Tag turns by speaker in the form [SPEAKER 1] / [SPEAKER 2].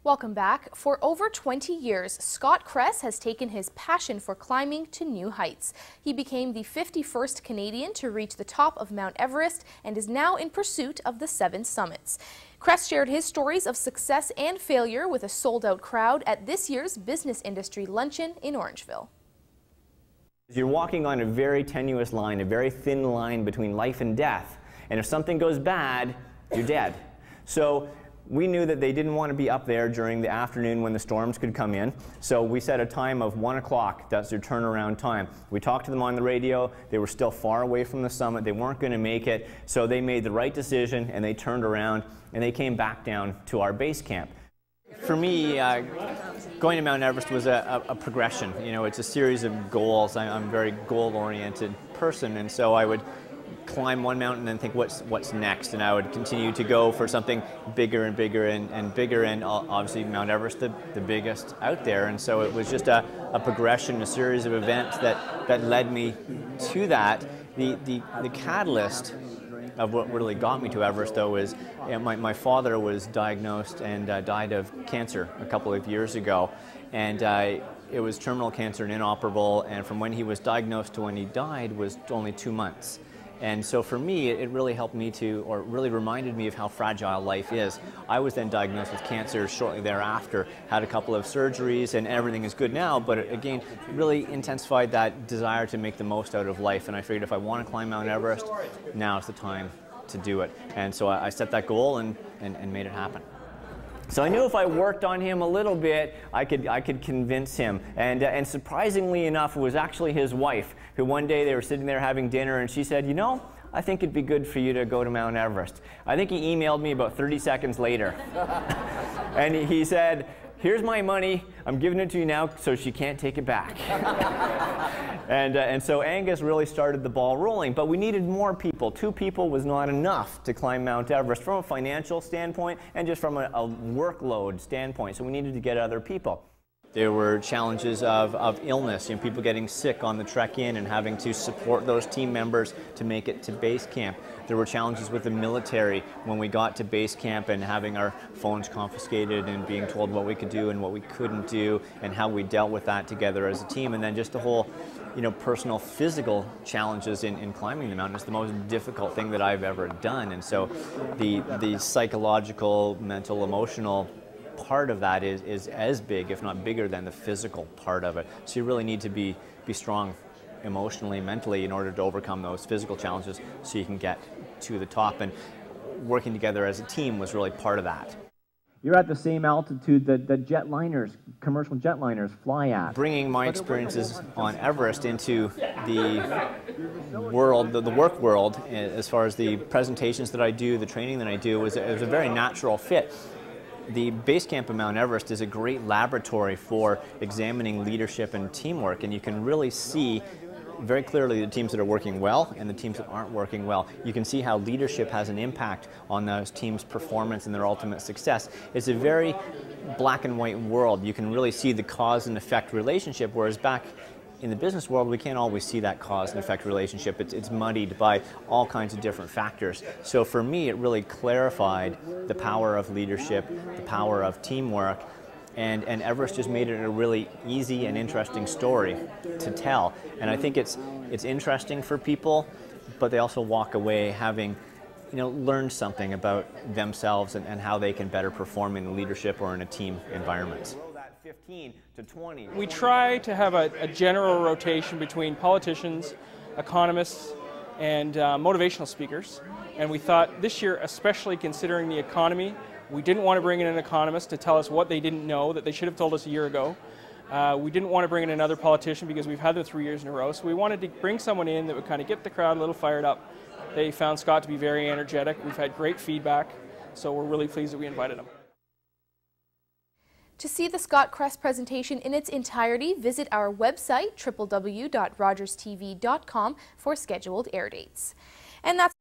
[SPEAKER 1] Welcome back. For over 20 years, Scott Kress has taken his passion for climbing to new heights. He became the 51st Canadian to reach the top of Mount Everest and is now in pursuit of the 7 summits. Kress shared his stories of success and failure with a sold-out crowd at this year's Business Industry Luncheon in Orangeville.
[SPEAKER 2] You're walking on a very tenuous line, a very thin line between life and death. And if something goes bad, you're dead. So we knew that they didn't want to be up there during the afternoon when the storms could come in. So we set a time of 1 o'clock. That's their turnaround time. We talked to them on the radio. They were still far away from the summit. They weren't going to make it. So they made the right decision and they turned around and they came back down to our base camp. For me, going to Mount Everest was a progression. You know, it's a series of goals. I'm a very goal-oriented person, and so I would climb one mountain and think, what's next? And I would continue to go for something bigger and bigger and bigger, and obviously Mount Everest, the biggest out there. And so it was just a progression, a series of events that led me to that. The catalyst of what really got me to Everest, though, is my father was diagnosed and died of cancer a couple of years ago, and it was terminal cancer and inoperable, and from when he was diagnosed to when he died was only 2 months. And so for me, it really helped me to, or really reminded me of how fragile life is. I was then diagnosed with cancer shortly thereafter, had a couple of surgeries, and everything is good now, but it, again, really intensified that desire to make the most out of life. And I figured if I want to climb Mount Everest, now's the time to do it. And so I set that goal and made it happen. So I knew if I worked on him a little bit, I could convince him. And surprisingly enough, it was actually his wife, who one day they were sitting there having dinner, and she said, you know, I think it'd be good for you to go to Mount Everest. I think he emailed me about 30 seconds later. And he said, here's my money, I'm giving it to you now so she can't take it back. And so Angus really started the ball rolling, but we needed more people. 2 people was not enough to climb Mount Everest from a financial standpoint and just from a workload standpoint, so we needed to get other people. There were challenges of illness, you know, people getting sick on the trek in and having to support those team members to make it to base camp. There were challenges with the military when we got to base camp and having our phones confiscated and being told what we could do and what we couldn't do and how we dealt with that together as a team. And then just the whole, you know, personal physical challenges in climbing the mountain is the most difficult thing that I've ever done. And so the psychological, mental, emotional part of that is as big, if not bigger, than the physical part of it. So you really need to be strong emotionally, mentally, in order to overcome those physical challenges so you can get to the top. And working together as a team was really part of that. You're at the same altitude that jetliners, commercial jetliners, fly at. Bringing my experiences on Everest into the world, the work world, as far as the presentations that I do, the training that I do, was a very natural fit. The base camp of Mount Everest is a great laboratory for examining leadership and teamwork, and you can really see very clearly the teams that are working well and the teams that aren't working well. You can see how leadership has an impact on those teams' performance and their ultimate success. It's a very black and white world. You can really see the cause and effect relationship, whereas back in the business world, we can't always see that cause and effect relationship. It's muddied by all kinds of different factors. So for me, it really clarified the power of leadership, the power of teamwork, and Everest just made it a really easy and interesting story to tell. And I think it's interesting for people, but they also walk away having, you know, learned something about themselves and how they can better perform in leadership or in a team environment. 15 to 20.
[SPEAKER 3] We try to have a general rotation between politicians, economists, and motivational speakers. And we thought this year, especially considering the economy, we didn't want to bring in an economist to tell us what they didn't know that they should have told us a year ago. We didn't want to bring in another politician because we've had them 3 years in a row. So we wanted to bring someone in that would kind of get the crowd a little fired up. They found Scott to be very energetic. We've had great feedback. So we're really pleased that we invited him.
[SPEAKER 1] To see the Scott Kress presentation in its entirety, visit our website, www.rogerstv.com, for scheduled air dates. And that's